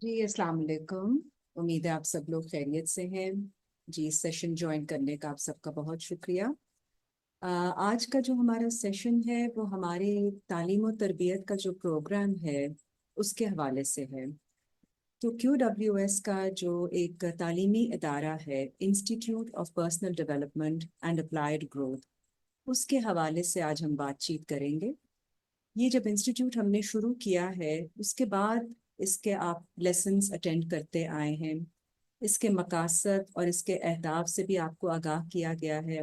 जी अस्सलाम वालेकुम। उम्मीद है आप सब लोग खैरियत से हैं। जी सेशन ज्वाइन करने का आप सबका बहुत शुक्रिया। आज का जो हमारा सेशन है वो हमारे तालीम और तरबियत का जो प्रोग्राम है उसके हवाले से है। तो QWS का जो एक तालीमी इदारा है, institute of personal development and applied growth, उसके हवाले से आज हम बातचीत करेंगे। ये जब इंस्टीट्यूट हमने शुरू किया है उसके बाद इसके आप लेसन्स अटेंड करते आए हैं। इसके मकासद और इसके अहदाफ से भी आपको आगाह किया गया है।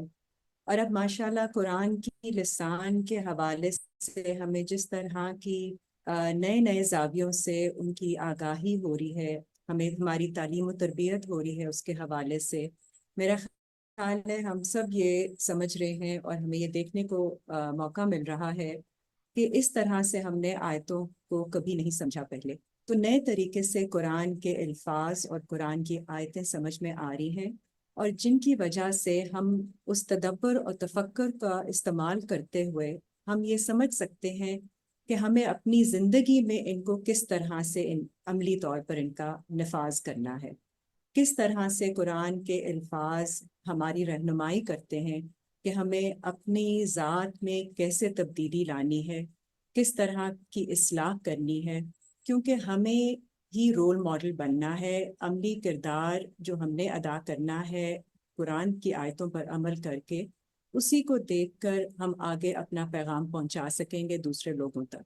और अब माशाल्लाह कुरान की लिसान के हवाले से हमें जिस तरह की नए नए जावियों से उनकी आगाही हो रही है, हमें हमारी तालीम और तरबियत हो रही है उसके हवाले से, मेरा ख्याल है हम सब ये समझ रहे हैं और हमें ये देखने को मौका मिल रहा है कि इस तरह से हमने आयतों को कभी नहीं समझा पहले। तो नए तरीके से कुरान के अल्फाज और कुरान की आयतें समझ में आ रही हैं, और जिनकी वजह से हम उस तदब्बर और तफक्कर का इस्तेमाल करते हुए हम ये समझ सकते हैं कि हमें अपनी ज़िंदगी में इनको किस तरह से अमली तौर पर इनका नफाज करना है। किस तरह से कुरान के अल्फाज हमारी रहनुमाई करते हैं कि हमें अपनी ज़ात में कैसे तब्दीली लानी है, किस तरह की इस्लाह करनी है। क्योंकि हमें ही रोल मॉडल बनना है, अमली किरदार जो हमने अदा करना है कुरान की आयतों पर अमल करके, उसी को देखकर हम आगे अपना पैगाम पहुंचा सकेंगे दूसरे लोगों तक।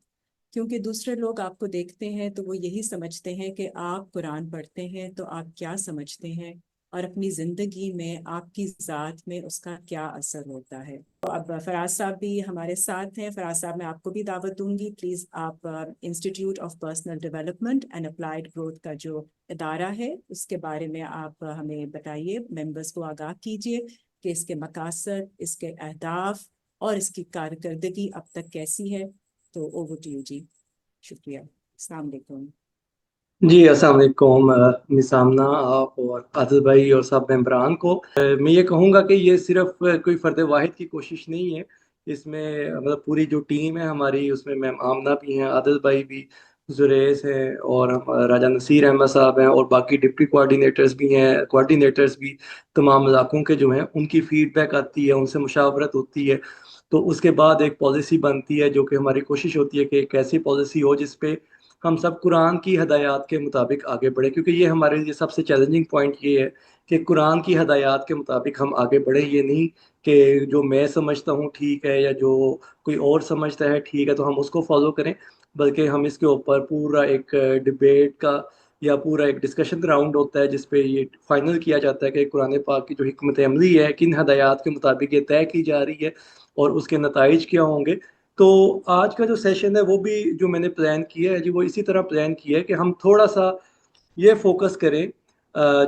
क्योंकि दूसरे लोग आपको देखते हैं तो वो यही समझते हैं कि आप कुरान पढ़ते हैं तो आप क्या समझते हैं, और अपनी ज़िंदगी में आपकी ज़ात में उसका क्या असर होता है। तो अब फराज साहब भी हमारे साथ हैं। फराज साहब, मैं आपको भी दावत दूंगी, प्लीज़ आप institute of personal development and applied growth का जो इदारा है उसके बारे में आप हमें बताइए, मेंबर्स को आगाह कीजिए कि इसके मकासद, इसके अहदाफ और इसकी कारकर्दगी अब तक कैसी है। तो ओवर टू यू जी। शुक्रिया। अस्सलाम वालेकुम। जी अस्सलाम वालेकुम निसामना, आप और आदिल भाई और सब मेम्बरान को मैं ये कहूँगा कि ये सिर्फ कोई फर्द वाहिद की कोशिश नहीं है। इसमें मतलब पूरी जो टीम है हमारी, उसमें मैम आमना भी हैं, आदिल भाई भी, जुरेस हैं, और हम राजा नसीर अहमद साहब हैं, और बाकी डिप्टी कोऑर्डिनेटर्स भी हैं, कोऑर्डिनेटर्स भी तमाम इलाकों के जो हैं उनकी फीडबैक आती है, उनसे मुशावरत होती है। तो उसके बाद एक पॉलिसी बनती है, जो कि हमारी कोशिश होती है कि एक ऐसी पॉलिसी हो जिसपे हम सब कुरान की हदायत के मुताबिक आगे बढ़े, क्योंकि ये हमारे लिए सबसे चैलेंजिंग पॉइंट ये है कि कुरान की हदायत के मुताबिक हम आगे बढ़े। ये नहीं कि जो मैं समझता हूँ ठीक है या जो कोई और समझता है ठीक है तो हम उसको फॉलो करें, बल्कि हम इसके ऊपर पूरा एक डिबेट का या पूरा एक डिस्कशन राउंड होता है जिसपे ये फाइनल किया जाता है कि कुरान पाक की जो हिकमत अमली है किन हदायत के मुताबिक ये तय की जा रही है और उसके नताइज क्या होंगे। तो आज का जो सेशन है वो भी जो मैंने प्लान किया है जी, वो इसी तरह प्लान किया है कि हम थोड़ा सा ये फोकस करें,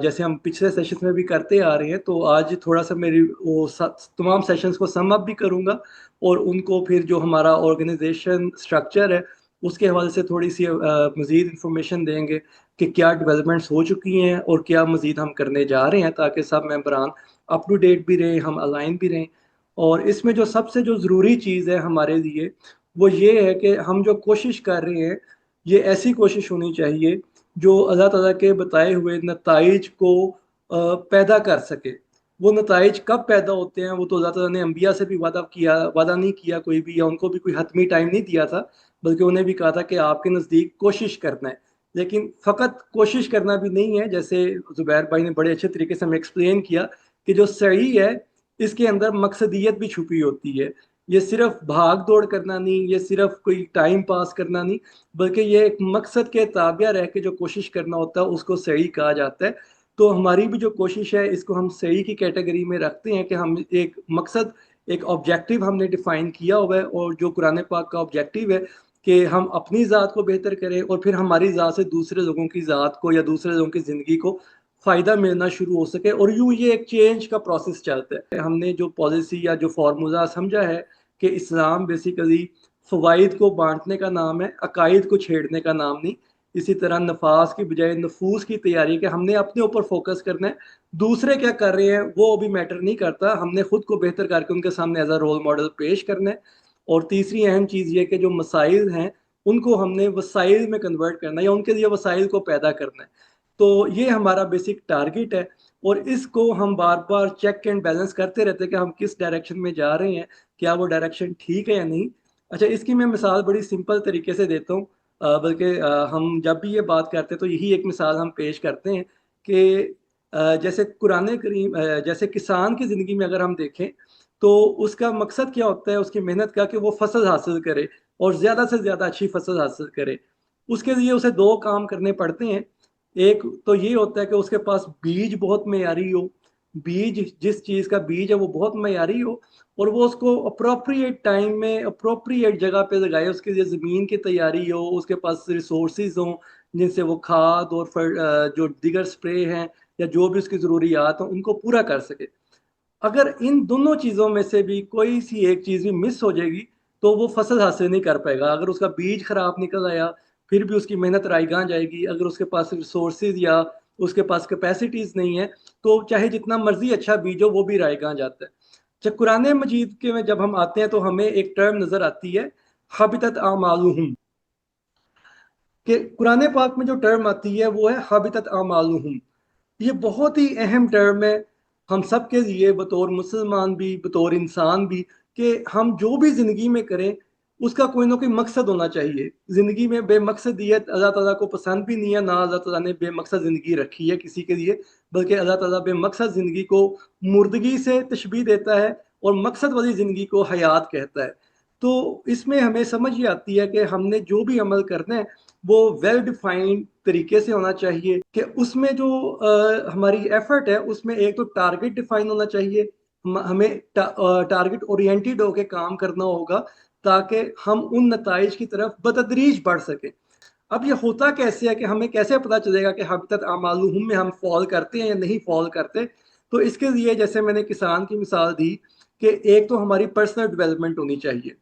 जैसे हम पिछले सेशंस में भी करते आ रहे हैं। तो आज थोड़ा सा मेरी वो तमाम सेशंस को सम अप भी करूंगा, और उनको फिर जो हमारा ऑर्गेनाइजेशन स्ट्रक्चर है उसके हवाले से थोड़ी सी मज़ीद इंफॉर्मेशन देंगे कि क्या डेवलपमेंट्स हो चुकी हैं और क्या मज़ीद हम करने जा रहे हैं, ताकि सब मेंबरान अप टू डेट भी रहें, हम अलाइन भी रहें। और इसमें जो सबसे जो ज़रूरी चीज़ है हमारे लिए वो ये है कि हम जो कोशिश कर रहे हैं ये ऐसी कोशिश होनी चाहिए जो अल्लाह ताला के बताए हुए नताइज को पैदा कर सके। वो नताइज कब पैदा होते हैं वो तो अल्लाह ताला ने अम्बिया से भी वादा नहीं किया कोई भी, या उनको भी कोई हतमी टाइम नहीं दिया था, बल्कि उन्हें भी कहा था कि आपके नज़दीक कोशिश करना है। लेकिन फ़कत कोशिश करना भी नहीं है, जैसे ज़ुबैर भाई ने बड़े अच्छे तरीके से हमें एक्सप्लेन किया कि जो सही है इसके अंदर मकसदियत भी छुपी होती है। ये सिर्फ भाग दौड़ करना नहीं, ये सिर्फ कोई टाइम पास करना नहीं, बल्कि ये एक मकसद के ताबिया रह के जो कोशिश करना होता है उसको सही कहा जाता है। तो हमारी भी जो कोशिश है इसको हम सही की कैटेगरी में रखते हैं कि हम एक मकसद, एक ऑब्जेक्टिव हमने डिफाइन किया हुआ है, और जो कुरान पाक का ऑब्जेक्टिव है कि हम अपनी ज़ात को बेहतर करें और फिर हमारी ज़ात से दूसरे लोगों की ज़ात को या दूसरे लोगों की ज़िंदगी को फ़ायदा मिलना शुरू हो सके, और यूँ ये एक चेंज का प्रोसेस चलता है। हमने जो पॉलिसी या जो फार्मूला समझा है कि इस्लाम बेसिकली फ़वाइद को बांटने का नाम है, अकायद को छेड़ने का नाम नहीं। इसी तरह नफास की बजाय नफूस की तैयारी, कि हमने अपने ऊपर फोकस करना है, दूसरे क्या कर रहे हैं वो अभी मैटर नहीं करता, हमने खुद को बेहतर करके उनके सामने एज अ रोल मॉडल पेश करना है। और तीसरी अहम चीज़ ये कि जो मसाइल हैं उनको हमने वसाइल में कन्वर्ट करना है या उनके लिए वसाइल को पैदा करना है। तो ये हमारा बेसिक टारगेट है और इसको हम बार बार चेक एंड बैलेंस करते रहते हैं कि हम किस डायरेक्शन में जा रहे हैं, क्या वो डायरेक्शन ठीक है या नहीं। अच्छा, इसकी मैं मिसाल बड़ी सिंपल तरीके से देता हूँ, बल्कि हम जब भी ये बात करते हैं तो यही एक मिसाल हम पेश करते हैं कि जैसे कुरान करीम, जैसे किसान की ज़िंदगी में अगर हम देखें तो उसका मकसद क्या होता है उसकी मेहनत का, कि वो फसल हासिल करे और ज़्यादा से ज़्यादा अच्छी फसल हासिल करे। उसके लिए उसे दो काम करने पड़ते हैं। एक तो ये होता है कि उसके पास बीज बहुत मयारी हो, बीज जिस चीज़ का बीज है वो बहुत मयारी हो और वो उसको अप्रोप्रिएट टाइम में अप्रोप्रिएट जगह पे लगाए, उसके लिए ज़मीन की तैयारी हो, उसके पास रिसोर्सेज हों जिनसे वो खाद और जो दीगर स्प्रे हैं या जो भी उसकी ज़रूरियात हो उनको पूरा कर सके। अगर इन दोनों चीज़ों में से भी कोई सी एक चीज़ भी मिस हो जाएगी तो वो फसल हासिल नहीं कर पाएगा। अगर उसका बीज खराब निकल आया फिर भी उसकी मेहनत रायगां जाएगी। अगर उसके पास रिसोर्सेज या उसके पास कैपेसिटीज़ नहीं है तो चाहे जितना मर्जी अच्छा बीज हो वो भी रायगां जाता है। जब कुरान मजीद के में जब हम आते हैं तो हमें एक टर्म नज़र आती है, हबितत आमालुहुम। कि कुरान पाक में जो टर्म आती है वो है हबितत आमालुहुम। ये बहुत ही अहम टर्म है हम सब के लिए, बतौर मुसलमान भी बतौर इंसान भी, कि हम जो भी ज़िंदगी में करें उसका कोई ना कोई मकसद होना चाहिए। ज़िंदगी में बेमकसदियत अल्लाह ताला को पसंद भी नहीं है, ना अल्लाह ताला ने बेमकसद ज़िंदगी रखी है किसी के लिए, बल्कि अल्लाह ताला बेमकसद ज़िंदगी को मुर्दगी से तशबीह देता है और मकसद वाली ज़िंदगी को हयात कहता है। तो इसमें हमें समझ ये आती है कि हमने जो भी अमल करना है वो वेल डिफाइंड तरीके से होना चाहिए, कि उसमें जो हमारी एफर्ट है उसमें एक तो टारगेट डिफाइन होना चाहिए। हमें टारगेट ओरिएंटेड होकर काम करना होगा ताकि हम उन नताइज की तरफ बतदरीज बढ़ सके। अब ये होता कैसे है, कि हमें कैसे पता चलेगा कि हबीतत अमालुहुम में हम फॉल करते हैं या नहीं फॉल करते। तो इसके लिए जैसे मैंने किसान की मिसाल दी कि एक तो हमारी पर्सनल डेवलपमेंट होनी चाहिए,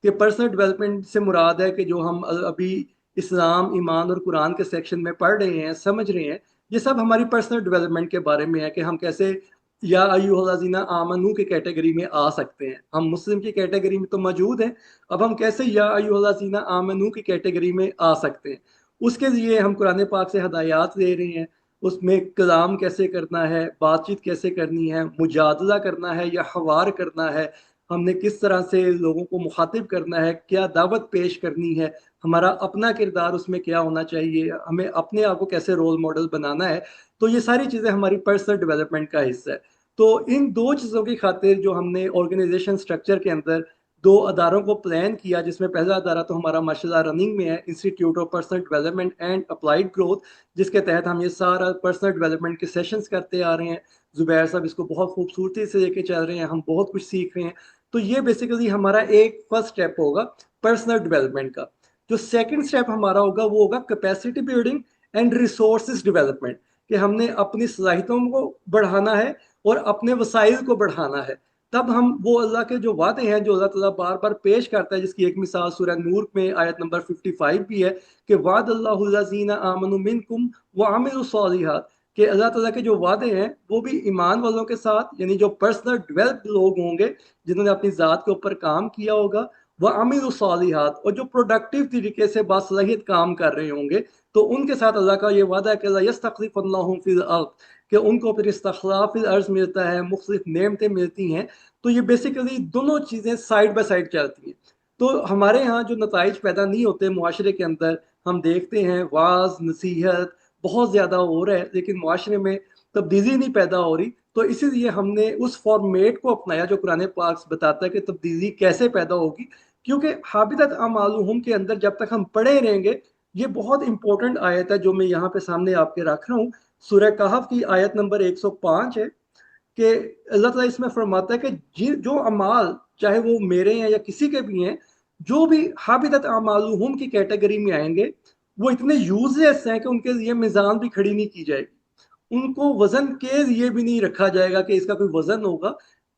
कि पर्सनल डेवलपमेंट से मुराद है कि जो हम अभी इस्लाम, ईमान और कुरान के सेक्शन में पढ़ रहे हैं, समझ रहे हैं, ये सब हमारी पर्सनल डेवलपमेंट के बारे में है कि हम कैसे या अय्युहल्लज़ीना आमनू की कैटेगरी में आ सकते हैं। हम मुस्लिम की कैटेगरी में तो मौजूद हैं, अब हम कैसे या अय्युहल्लज़ीना आमनू की कैटेगरी में आ सकते हैं। उसके लिए हम कुरान पाक से हदायत ले रहे हैं, उसमें कलाम कैसे करना है, बातचीत कैसे करनी है, मुजादला करना है या हवार करना है, हमने किस तरह से लोगों को मुखातिब करना है, क्या दावत पेश करनी है, हमारा अपना किरदार उसमें क्या होना चाहिए, हमें अपने आप को कैसे रोल मॉडल बनाना है। तो ये सारी चीज़ें हमारी पर्सनल डेवलपमेंट का हिस्सा है। तो इन दो चीज़ों की खातिर जो हमने ऑर्गेनाइजेशन स्ट्रक्चर के अंदर दो अदारों को प्लान किया, जिसमें पहला अदारा तो हमारा माशाल्लाह रनिंग में है, institute of personal development and applied growth, जिसके तहत हम ये सारा पर्सनल डेवलपमेंट के सेशंस करते आ रहे हैं। जुबैर साहब इसको बहुत खूबसूरती से लेके चल रहे हैं, हम बहुत कुछ सीख रहे हैं। तो ये बेसिकली हमारा एक फर्स्ट स्टेप होगा पर्सनल डेवलपमेंट का। जो सेकंड स्टेप हमारा होगा वो होगा capacity building and resources development, कि हमने अपनी सलाहियतों को बढ़ाना है और अपने वसाइल को बढ़ाना है। तब हम वो अल्लाह के जो वादे हैं जो अल्लाह ताला बार बार पेश करता है, जिसकी एक मिसाल सूरह नूर में आयत नंबर 55 भी है कि वाद अल्लाहुल्लज़ीना आमनु मिनकुम व अमिलुस सालिहात, कि अल्लाह ताला के जो वादे हैं वो भी ईमान वालों के साथ, यानी जो पर्सनल डेवलप्ड लोग होंगे जिन्होंने अपनी ज़ात के ऊपर काम किया होगा, वह अमीर सालिहात, और जो प्रोडक्टिव तरीके से बासलाहियत काम कर रहे होंगे, तो उनके साथ अल्लाह का ये वादा है कि यस्तखलिफन्नाहुम फिल अर्द, कि उनको फिर इस्तखलाफिल अर्ज मिलता है, मुख्तलिफ नेमतें मिलती हैं। तो ये बेसिकली दोनों चीज़ें साइड बाय साइड चलती हैं। तो हमारे यहाँ जो नताइज पैदा नहीं होते मुआशरे के अंदर, हम देखते हैं वाज नसीहत बहुत ज़्यादा हो रहा है लेकिन मुआशरे में तब्दीली नहीं पैदा हो रही। तो इसीलिए हमने उस फॉर्मेट को अपनाया जो कुरान पाक बताता है कि तब्दीली कैसे पैदा होगी, क्योंकि हाबितत अमालुहुम के अंदर जब तक हम पढ़े रहेंगे, ये बहुत इंपॉर्टेंट आयत है जो मैं यहाँ पे सामने आपके रख रहा हूँ। सूरह कहफ की आयत नंबर 105 है कि अल्लाह ताला इसमें फरमाता है कि जो अमाल चाहे वो मेरे हैं या किसी के भी हैं, जो भी हाबितत अमालुहुम की कैटेगरी में आएंगे वो इतने यूजलेस हैं कि उनके लिए मिजान भी खड़ी नहीं की जाएगी, उनको वजन के लिए भी नहीं रखा जाएगा कि इसका कोई वजन होगा।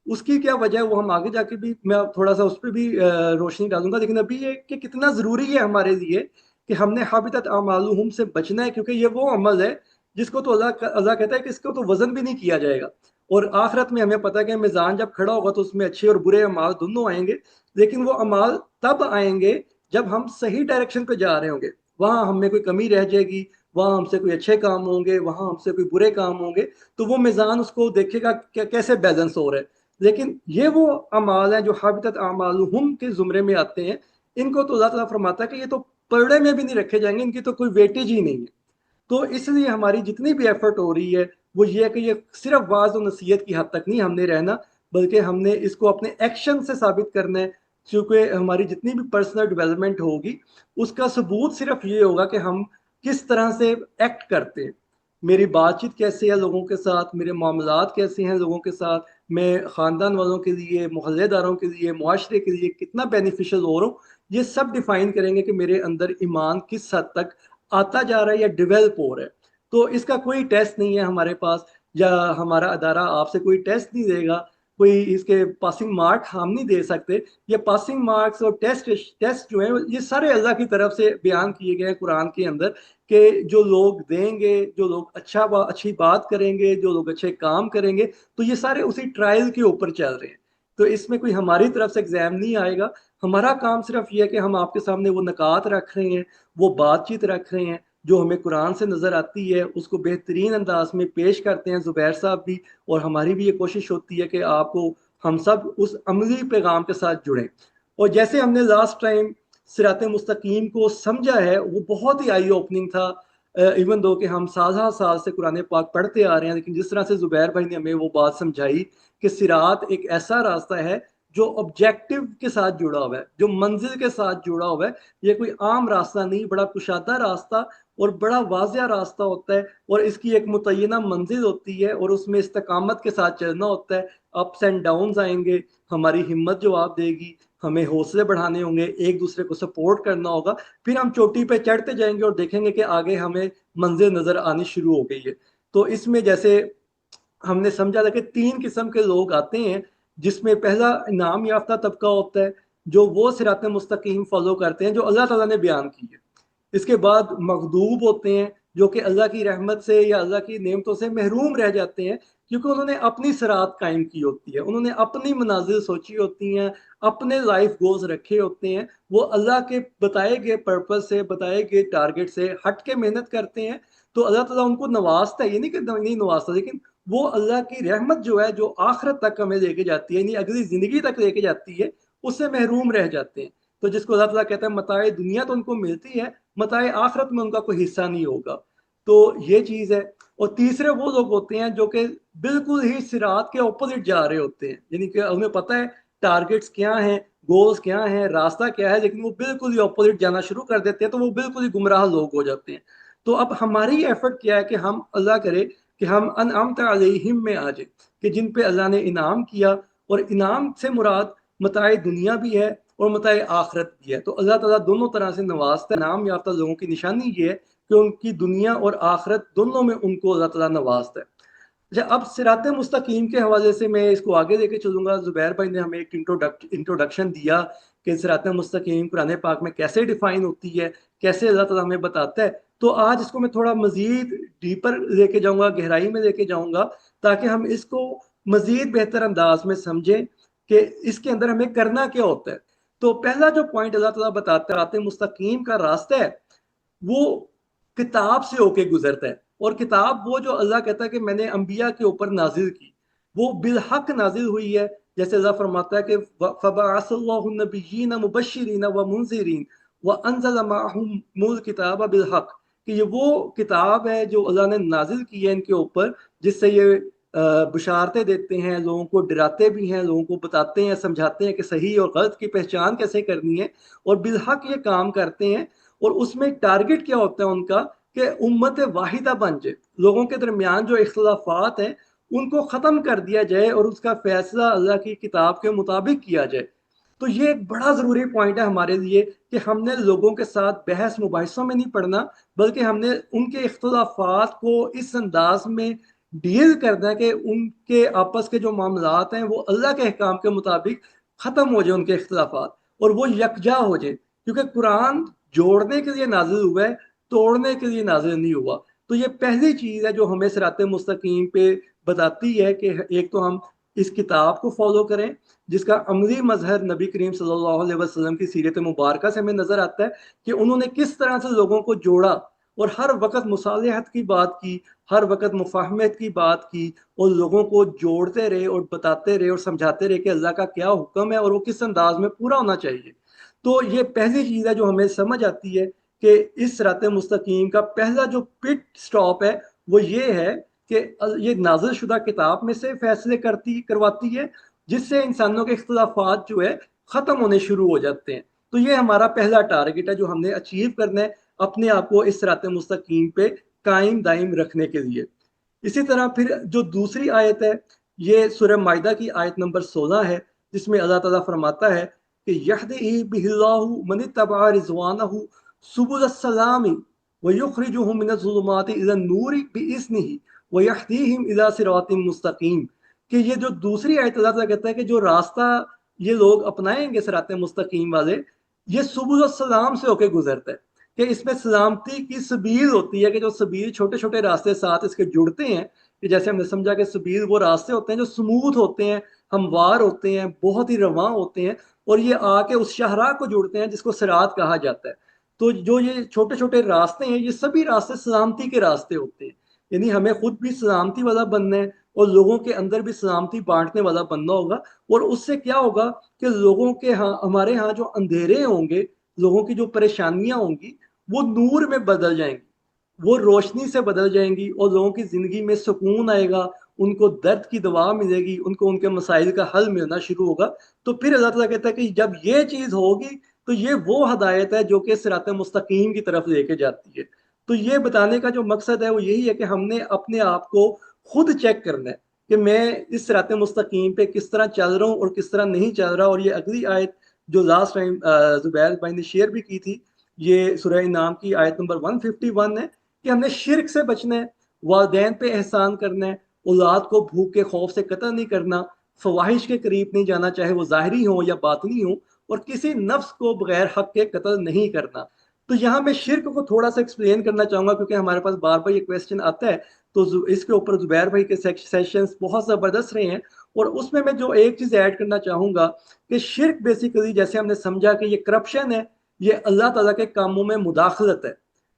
उसकी क्या वजह है वो हम आगे जाके भी मैं थोड़ा सा उस पर भी रोशनी डालूंगा, लेकिन अभी ये कि कितना ज़रूरी है हमारे लिए कि हमने हाबितत अमालुहुम से बचना है, क्योंकि ये वो अमल है जिसको तो अल्लाह अल्लाह कहता है कि इसको तो वजन भी नहीं किया जाएगा। और आखिरत में हमें पता है कि मीज़ान जब खड़ा होगा तो उसमें अच्छे और बुरे अमाल दोनों आएंगे, लेकिन वो अमाल तब आएंगे जब हम सही डायरेक्शन पे जा रहे होंगे, वहां हमें कोई कमी रह जाएगी, वहां हमसे कोई अच्छे काम होंगे, वहां हमसे कोई बुरे काम होंगे, तो वो मिजान उसको देखेगा कैसे बैलेंस हो रहा है। लेकिन ये वो अमाल हैं जो हाबितत अमालुहुम के जुमरे में आते हैं, इनको तो अल्लाह ताला फरमाता है कि ये तो पलड़े में भी नहीं रखे जाएंगे, इनकी तो कोई वेटेज ही नहीं है। तो इसलिए हमारी जितनी भी एफर्ट हो रही है वो ये है कि ये सिर्फ वाज और नसीहत की हद तक नहीं हमने रहना, बल्कि हमने इसको अपने एक्शन से साबित करना है। क्योंकि हमारी जितनी भी पर्सनल डेवलपमेंट होगी उसका सबूत सिर्फ ये होगा कि हम किस तरह से एक्ट करते हैं। मेरी बातचीत कैसे है लोगों के साथ, मेरे मामलात कैसे हैं लोगों के साथ, मैं ख़ानदान वालों के लिए, मोहल्लेदारों के लिए, मुआशरे के लिए कितना बेनिफिशियल हो रहा हूँ, ये सब डिफाइन करेंगे कि मेरे अंदर ईमान किस हद तक आता जा रहा है या डेवलप हो रहा है। तो इसका कोई टेस्ट नहीं है हमारे पास, या हमारा अदारा आपसे कोई टेस्ट नहीं देगा, कोई इसके पासिंग मार्क हम नहीं दे सकते। ये पासिंग मार्क्स और टेस्ट टेस्ट जो है ये सारे अल्लाह की तरफ से बयान किए गए हैं कुरान के अंदर, कि जो लोग देंगे, जो लोग अच्छी बात करेंगे, जो लोग अच्छे काम करेंगे, तो ये सारे उसी ट्रायल के ऊपर चल रहे हैं। तो इसमें कोई हमारी तरफ से एग्जाम नहीं आएगा। हमारा काम सिर्फ ये है कि हम आपके सामने वो नकात रख रहे हैं, वो बातचीत रख रहे हैं जो हमें कुरान से नज़र आती है, उसको बेहतरीन अंदाज में पेश करते हैं ज़ुबैर साहब भी, और हमारी भी ये कोशिश होती है कि आपको हम सब उस अमली पैगाम के साथ जुड़ें। और जैसे हमने लास्ट टाइम सिरात मुस्तकीम को समझा है, वो बहुत ही आई ओपनिंग था। इवन दो कि हम साल साल से कुरान पाक पढ़ते आ रहे हैं, लेकिन जिस तरह से ज़ुबैर भाई ने हमें वो बात समझाई कि सिरात एक ऐसा रास्ता है जो ऑब्जेक्टिव के साथ जुड़ा हुआ है, जो मंजिल के साथ जुड़ा हुआ है। ये कोई आम रास्ता नहीं, बड़ा कुशादा रास्ता और बड़ा वाजिया रास्ता होता है, और इसकी एक मुतय्यना मंजिल होती है, और उसमें इस्तकामत के साथ चलना होता है। अप्स एंड डाउन्स आएंगे, हमारी हिम्मत जवाब देगी, हमें हौसले बढ़ाने होंगे, एक दूसरे को सपोर्ट करना होगा, फिर हम चोटी पे चढ़ते जाएंगे और देखेंगे कि आगे हमें मंजिल नजर आनी शुरू हो गई है। तो इसमें जैसे हमने समझा था कि तीन किस्म के लोग आते हैं, जिसमें पहला इनाम याफ्ता तबका होता है, जो वो सिरात मुस्तकीम फॉलो करते हैं जो अल्लाह ताला ने बयान की है। इसके बाद मखदूब होते हैं, जो कि अल्लाह की रहमत से या अल्लाह की नेमतों से महरूम रह जाते हैं, क्योंकि उन्होंने अपनी सरात कायम की होती है, उन्होंने अपनी मनाजिल सोची होती हैं, अपने लाइफ गोल्स रखे होते हैं। वो अल्लाह के बताए गए पर्पज से, बताए गए टारगेट से हट के मेहनत करते हैं, तो अल्लाह ताला उनको नवाजता है। ये नहीं कि नहीं नवाजता, लेकिन वो अल्लाह की रहमत जो है, जो आखिरत तक हमें लेके जाती है, यानी अगली जिंदगी तक लेके जाती है, उससे महरूम रह जाते हैं। तो जिसको अल्लाह ताला कहता है मताए दुनिया तो उनको मिलती है, मताए आखिरत में उनका कोई हिस्सा नहीं होगा। तो ये चीज़ है। और तीसरे वो लोग होते हैं जो कि बिल्कुल ही सिरात के ऑपोजिट जा रहे होते हैं, यानी कि उन्हें पता है टारगेट्स क्या हैं, गोल्स क्या हैं, रास्ता क्या है, लेकिन वो बिल्कुल ही ऑपोजिट जाना शुरू कर देते हैं, तो वो बिल्कुल ही गुमराह लोग हो जाते हैं। तो अब हमारी एफर्ट क्या है कि हम अल्लाह करे कि हम अनअमत अलैहिम में आ जाए, कि जिन पे अल्लाह ने इनाम किया, और इनाम से मुराद मताए दुनिया भी है और मताए आखरत भी है। तो अल्लाह ताला दोनों तरह से नवाजता है। इनाम याफ्ता लोगों की निशानी ये है कि उनकी दुनिया और आखरत दोनों में उनको अल्लाह ताला नवाजता है। अच्छा, अब सिरात मुस्तकीम के हवाले से मैं इसको आगे लेके चलूंगा। जुबैर भाई ने हमें एक इंट्रोडक्शन दिया कि सिरात मुस्तकीम कुरान पाक में कैसे डिफाइन होती है, कैसे अल्लाह ताला हमें बताता है। तो आज इसको मैं थोड़ा मजीद डीपर लेके जाऊंगा, गहराई में लेके जाऊंगा, ताकि हम इसको मजीद बेहतर अंदाज में समझें कि इसके अंदर हमें करना क्या होता है। तो पहला जो पॉइंट अल्लाह ताला बताता है, सिरात मुस्तकीम का रास्ता है, वो किताब से होके गुजरता है। और किताब वो जो अल्लाह कहता है कि मैंने अंबिया के ऊपर नाजिल की, वो बिलहक नाजिल हुई है। जैसे अल्लाह फरमाता है कि फबअसल्लाहु नबिय्यीन मुबश्शिरीन व मुनज़िरीन व अंज़ल मअहुमुल किताब बिलहक, कि ये वो किताब है जो अल्लाह ने नाजिल की है इनके ऊपर, जिससे ये बुशारतें देते हैं, लोगों को डराते भी हैं, लोगों को बताते हैं, समझाते हैं कि सही और गलत की पहचान कैसे करनी है, और बिलहक ये काम करते हैं। और उसमें टारगेट क्या होता है उनका, कि उम्मत वाहिदा बन जाए, लोगों के दरमियान जो इख्तलाफात हैं उनको ख़त्म कर दिया जाए, और उसका फैसला अल्लाह की किताब के मुताबिक किया जाए। तो ये एक बड़ा ज़रूरी पॉइंट है हमारे लिए, कि हमने लोगों के साथ बहस मुबाहिसों में नहीं पढ़ना, बल्कि हमने उनके इख्तलाफात को इस अंदाज में डील करना है कि उनके आपस के जो मामलात हैं वो अल्लाह के अहकाम के मुताबिक ख़त्म हो जाए, उनके इख्तलाफात, और वो यकजा हो जाए। क्योंकि कुरान जोड़ने के लिए नाजिल हुआ है, तोड़ने के लिए नाजिल नहीं हुआ। तो ये पहली चीज़ है जो हमें सिरात मुस्तकीम पे बताती है कि एक तो हम इस किताब को फॉलो करें, जिसका अमली मजहर नबी करीम सल्लल्लाहु अलैहि वसल्लम की सीरत मुबारक से हमें नजर आता है कि उन्होंने किस तरह से लोगों को जोड़ा और हर वक्त मुसालिहत की बात की, हर वक्त मुफाहमत की बात की, और लोगों को जोड़ते रहे और बताते रहे और समझाते रहे कि अल्लाह का क्या हुक्म है और वो किस अंदाज में पूरा होना चाहिए। तो ये पहली चीज़ है जो हमें समझ आती है कि इस सिरात मुस्तकीम का पहला जो पिट स्टॉप है वो ये है कि ये नाजिल शुदा किताब में से फैसले करवाती है, जिससे इंसानों के इख्तलाफात जो है ख़त्म होने शुरू हो जाते हैं। तो ये हमारा पहला टारगेट है जो हमने अचीव करना है अपने आप को इस सिरात मुस्तकीम पे कायम दायम रखने के लिए। इसी तरह फिर जो दूसरी आयत है, ये सूरह माइदा की आयत नंबर 16 है, जिसमें अल्लाह ताला फरमाता है कि यहदी बिहिल्लाहु मन तबअ रिज़वानहु सुबुल सलाम व युखरिजुहुम मिनज़ ज़ुलुमाति इलन नूरि बिइज़्निहि व यहदीहिम इला सिरातिम मुस्तकीम। कि ये जो दूसरी आयत अल्लाह ताला कहता है कि जो रास्ता ये लोग अपनाएंगे सिरात मुस्तकीम वाले, ये सुबुल सलाम से होके गुजरता है, कि इसमें सलामती की सबील होती है, कि जो सबील छोटे छोटे रास्ते साथ इसके जुड़ते हैं, कि जैसे हमने समझा कि सबील वो रास्ते होते हैं जो स्मूथ होते हैं, हमवार होते हैं, बहुत ही रवां होते हैं, और ये आके उस शाहराह को जोड़ते हैं जिसको सिरात कहा जाता है। तो जो ये छोटे छोटे रास्ते हैं, ये सभी रास्ते सलामती के रास्ते होते हैं, यानी हमें खुद भी सलामती वाला बनना है और लोगों के अंदर भी सलामती बांटने वाला बनना होगा। और उससे क्या होगा कि लोगों के यहाँ, हमारे यहाँ जो अंधेरे होंगे, लोगों की जो परेशानियां होंगी, वो नूर में बदल जाएंगी, वो रोशनी से बदल जाएंगी, और लोगों की जिंदगी में सुकून आएगा, उनको दर्द की दवा मिलेगी, उनको उनके मसाइल का हल मिलना शुरू होगा। तो फिर अल्लाह ताला कहता है कि जब ये चीज होगी तो ये वो हदायत है जो कि सिरात मुस्तकीम की तरफ लेके जाती है। तो ये बताने का जो मकसद है वो यही है कि हमने अपने आप को खुद चेक करना है कि मैं इस सिरात मुस्तकीम पे किस तरह चल रहा हूँ और किस तरह नहीं चल रहा। और ये अगली आयत जो लास्ट टाइम जुबैर भाई ने शेयर भी की थी, ये सूरह इनाम की आयत नंबर 151 है, कि हमने शिरक से बचना है, वालदैन पे एहसान करना है, औलाद को भूख के खौफ से कत्ल नहीं करना, फवाहिश के करीब नहीं जाना, चाहे वो ज़ाहिरी हो या बातनी हो, और किसी नफ्स को बगैर हक के कत्ल नहीं करना। तो यहाँ मैं शिरक को थोड़ा सा एक्सप्लेन करना चाहूंगा, क्योंकि हमारे पास बार बार ये क्वेश्चन आता है। तो इसके ऊपर जुबैर भाई के सेशंस बहुत ज़बरदस्त रहे हैं, और उसमें मैं जो एक चीज़ ऐड करना चाहूंगा कि शिरक बेसिकली, जैसे हमने समझा कि ये करप्शन है, ये अल्लाह ताला के कामों में मुदाखलत है,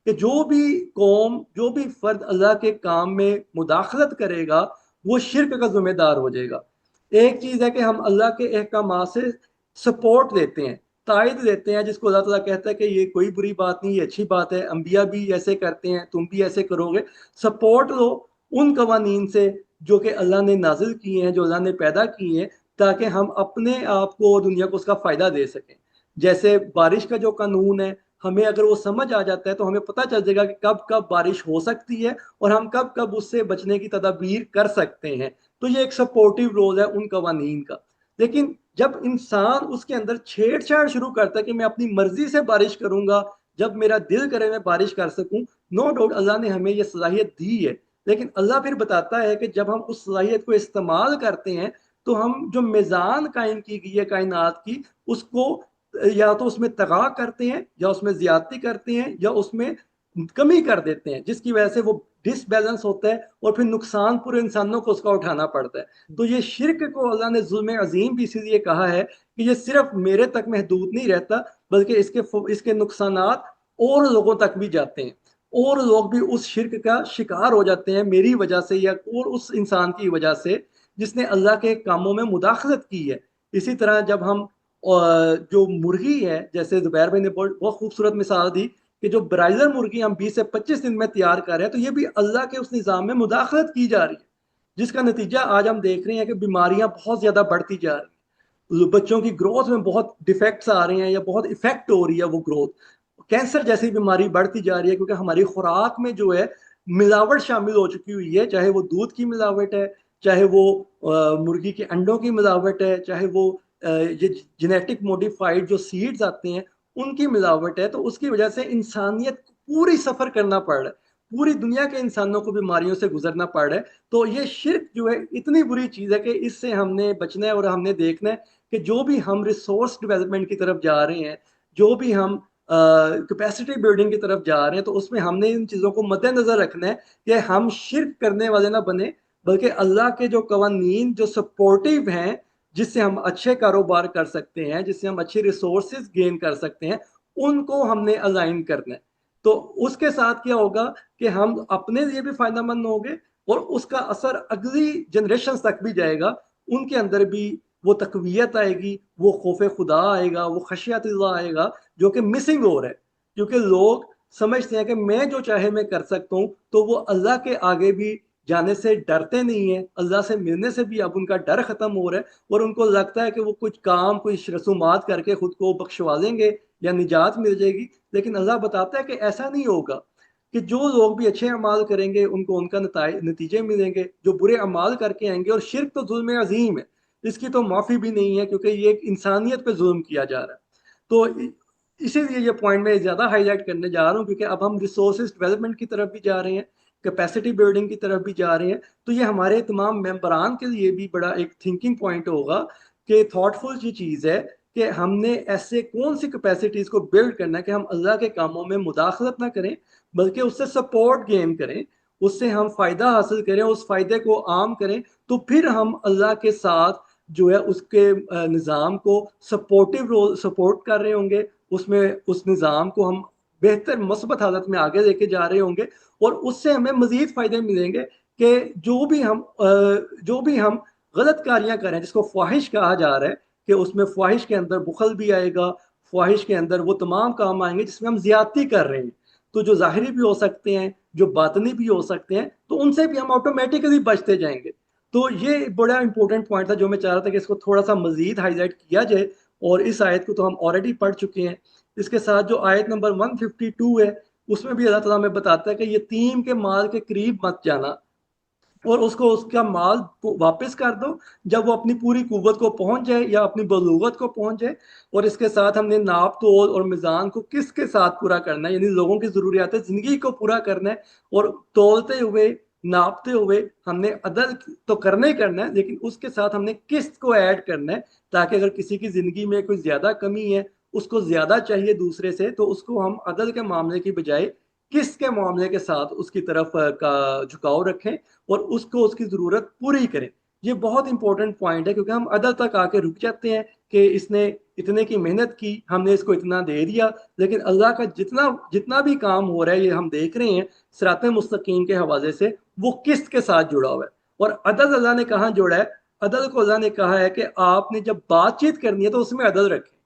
कि जो भी कौम, जो भी फर्द अल्लाह के काम में मुदाखलत करेगा वो शिरक का जिम्मेदार हो जाएगा। एक चीज़ है कि हम अल्लाह के अहकाम से सपोर्ट देते हैं, तायद देते हैं, जिसको अल्लाह ताला कहता है कि ये कोई बुरी बात नहीं, ये अच्छी बात है, अंबिया भी ऐसे करते हैं, तुम भी ऐसे करोगे। सपोर्ट लो उन कवानीन से जो कि अल्लाह ने नाजिल किए हैं, जो अल्लाह ने पैदा किए हैं, ताकि हम अपने आप को और दुनिया को उसका फ़ायदा दे सकें। जैसे बारिश का जो कानून है, हमें अगर वो समझ आ जाता है तो हमें पता चल जाएगा कि कब कब बारिश हो सकती है और हम कब कब उससे बचने की तदाबीर कर सकते हैं। तो ये एक सपोर्टिव रोल है उन कवानीन का। लेकिन जब इंसान उसके अंदर छेड़छाड़ शुरू करता है कि मैं अपनी मर्जी से बारिश करूंगा, जब मेरा दिल करे मैं बारिश कर सकूं, नो डाउट अल्लाह ने हमें यह सलाहियत दी है। लेकिन अल्लाह फिर बताता है कि जब हम उस सलाहियत को इस्तेमाल करते हैं तो हम जो मिजान कायम की गई है कायनात की, उसको या तो उसमें तगा करते हैं, या उसमें ज्यादती करते हैं, या उसमें कमी कर देते हैं, जिसकी वजह से वो डिसबैलेंस होता है और फिर नुकसान पूरे इंसानों को उसका उठाना पड़ता है। तो ये शिरक को अल्लाह ने जुल्म अजीम भी इसीलिए कहा है कि ये सिर्फ मेरे तक महदूद नहीं रहता, बल्कि इसके नुकसानात और लोगों तक भी जाते हैं, और लोग भी उस शिरक का शिकार हो जाते हैं मेरी वजह से, या और उस इंसान की वजह से जिसने अल्लाह के कामों में मुदाखलत की है। इसी तरह जब हम जो मुर्गी है, जैसे जुबैर भाई ने बहुत खूबसूरत मिसाल दी कि जो ब्रायलर मुर्गी हम 20 से 25 दिन में तैयार कर रहे हैं, तो ये भी अल्लाह के उस निज़ाम में मुदाखलत की जा रही है, जिसका नतीजा आज हम देख रहे हैं कि बीमारियां बहुत ज्यादा बढ़ती जा रही हैं, बच्चों की ग्रोथ में बहुत डिफेक्ट्स आ रहे हैं या बहुत इफेक्ट हो रही है वो ग्रोथ, कैंसर जैसी बीमारी बढ़ती जा रही है, क्योंकि हमारी खुराक में जो है मिलावट शामिल हो चुकी हुई है, चाहे वो दूध की मिलावट है, चाहे वो मुर्गी के अंडों की मिलावट है, चाहे वो ये जेनेटिक मॉडिफाइड जो सीड्स आते हैं उनकी मिलावट है। तो उसकी वजह से इंसानियत पूरी सफर करना पड़ रहा है, पूरी दुनिया के इंसानों को बीमारियों से गुजरना पड़ रहा है। तो ये शिर्क जो है इतनी बुरी चीज़ है कि इससे हमने बचना है, और हमने देखना है कि जो भी हम रिसोर्स डेवलपमेंट की तरफ जा रहे हैं, जो भी हम कैपेसिटी बिल्डिंग की तरफ जा रहे हैं, तो उसमें हमने इन चीज़ों को मद्देनजर रखना है कि हम शिर्क करने वाले ना बने, बल्कि अल्लाह के जो कवानीन जो सपोर्टिव हैं, जिससे हम अच्छे कारोबार कर सकते हैं, जिससे हम अच्छी रिसोर्सेज गेन कर सकते हैं, उनको हमने अलाइन करना है। तो उसके साथ क्या होगा कि हम अपने लिए भी फायदेमंद होंगे और उसका असर अगली जनरेशन तक भी जाएगा। उनके अंदर भी वो तकवीयत आएगी, वो खौफ खुदा आएगा, वो खशियतुल्लाह आएगा, जो कि मिसिंग हो रहा है। क्योंकि लोग समझते हैं कि मैं जो चाहे मैं कर सकता हूँ, तो वो अल्लाह के आगे भी जाने से डरते नहीं है। अल्लाह से मिलने से भी अब उनका डर खत्म हो रहा है और उनको लगता है कि वो कुछ काम, कुछ रसूमात करके खुद को बख्शवा लेंगे या निजात मिल जाएगी। लेकिन अल्लाह बताता है कि ऐसा नहीं होगा, कि जो लोग भी अच्छे अमाल करेंगे उनको उनका नतीजे मिलेंगे, जो बुरे अमाल करके आएंगे। और शिर्क तो जुल्म अजीम है, इसकी तो माफ़ी भी नहीं है, क्योंकि ये एक इंसानियत पे जुल्म किया जा रहा है। तो इसीलिए ये पॉइंट मैं ज़्यादा हाईलाइट करने जा रहा हूँ, क्योंकि अब हम रिसोर्सेज डेवलपमेंट की तरफ भी जा रहे हैं, कैपेसिटी बिल्डिंग की तरफ भी जा रहे हैं। तो ये हमारे तमाम मेंबरान के लिए भी बड़ा एक थिंकिंग पॉइंट होगा कि थॉटफुल ये चीज़ है कि हमने ऐसे कौन सी कैपेसिटीज़ को बिल्ड करना है कि हम अल्लाह के कामों में मुदाखलत ना करें, बल्कि उससे सपोर्ट गेन करें, उससे हम फ़ायदा हासिल करें, उस फ़ायदे को आम करें। तो फिर हम अल्लाह के साथ जो है उसके निज़ाम को सपोर्टिव रोल सपोर्ट कर रहे होंगे, उसमें उस निज़ाम को हम बेहतर मस्बत हालत में आगे लेके जा रहे होंगे। और उससे हमें मज़ीद फ़ायदे मिलेंगे कि जो भी हम गलत कारियाँ करें, जिसको ख्वाहिश कहा जा रहा है, कि उसमें ख्वाहिश के अंदर बुखल भी आएगा, ख्वाहिश के अंदर वो तमाम काम आएंगे जिसमें हम ज्यादती कर रहे हैं। तो जो ज़ाहिरी भी हो सकते हैं, जो बातनी भी हो सकते हैं, तो उनसे भी हम ऑटोमेटिकली बचते जाएंगे। तो ये बड़ा इंपॉर्टेंट पॉइंट था जो मैं चाह रहा था कि इसको थोड़ा सा मजीद हाईलाइट किया जाए। और इस आयत को तो हम ऑलरेडी पढ़ चुके हैं। इसके साथ जो आयत नंबर 152 है, उसमें भी अल्लाह ताला हमें बताता है कि यतीम के माल के करीब मत जाना, और उसको उसका माल वापस कर दो जब वो अपनी पूरी कुव्वत को पहुंच जाए या अपनी बलूगत को पहुंच जाए। और इसके साथ हमने नाप तोल और मिजान को किसके साथ पूरा करना है, यानी लोगों की जरूरियात जिंदगी को पूरा करना है। और तोलते हुए, नापते हुए हमने अदल तो करना ही करना है, लेकिन उसके साथ हमने किस्त को ऐड करना है, ताकि अगर किसी की जिंदगी में कोई ज्यादा कमी है, उसको ज्यादा चाहिए दूसरे से, तो उसको हम अदल के मामले की बजाय किस्त के मामले के साथ उसकी तरफ का झुकाव रखें और उसको उसकी ज़रूरत पूरी करें। ये बहुत इंपॉर्टेंट पॉइंट है, क्योंकि हम अदल तक आके रुक जाते हैं कि इसने इतने की मेहनत की, हमने इसको इतना दे दिया। लेकिन अल्लाह का जितना जितना भी काम हो रहा है, ये हम देख रहे हैं सिरात मुस्तकीम के हवाले से, वो किस्त के साथ जुड़ा हुआ है। और अदल अल्लाह ने कहाँ जोड़ा है? अदल को अल्लाह ने कहा है कि आपने जब बातचीत करनी है तो उसमें अदल रखें,